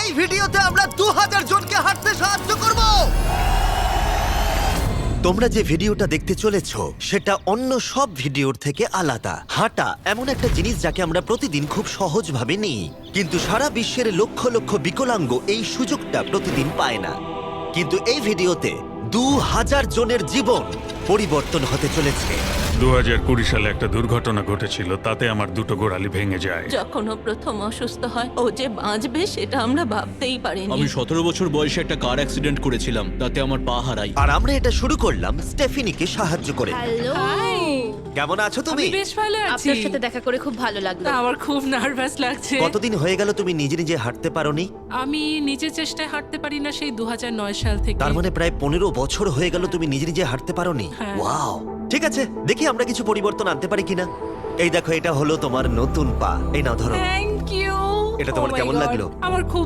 এই ভিডিওতে আমরা 2000 জনকে হাঁটতে সাহায্য করব। তোমরা যে ভিডিওটা দেখতে চলেছো সেটা অন্য সব ভিডিওর থেকে আলাদা। হাঁটা এমন একটা জিনিস যাকে আমরা প্রতিদিন খুব সহজভাবে নিই, কিন্তু সারা বিশ্বের লক্ষ লক্ষ বিকলাঙ্গ এই সুযোগটা প্রতিদিন পায় না। কিন্তু এই ভিডিওতে 2000 জনের জীবন পরিবর্তন হতে চলেছে। 2020 সালে একটা দুর্ঘটনা ঘটেছিল, তাতে আমার দুটো গোড়ালি ভেঙে যায়। যখন ও প্রথম অসুস্থ হয়, ও যে বাঁচবে সেটা আমরা ভাবতেই পারিনি। আমি 17 বছর বয়সে একটা কার অ্যাক্সিডেন্ট করেছিলাম, তাতে আমার পা হারাই। আর আমরা এটা শুরু করলাম স্টেফিনিকে সাহায্য করে। হ্যালো, কেমন আছো তুমি? বেশ ভালো আছি। আপনার সাথে দেখা করে খুব ভালো লাগলো। আমার খুব নার্ভাস লাগছে। কতদিন হয়ে গেল তুমি নিজে নিজে হাঁটতে পারোনি? আমি নিজের চেষ্টায় হাঁটতে পারি না সেই 2009 সাল থেকে। তার মানে প্রায় 15 বছর হয়ে গেল তুমি নিজে নিজে হাঁটতে পারোনি। হ্যাঁ। ওয়াও, ঠিক আছে, দেখি আমরা কিছু পরিবর্তন আনতে পারি কিনা। এই দেখো, এটা হলো তোমার নতুন পা। এই নাও ধরো। Thank you. এটা তোমার কেমন লাগলো? আমার খুব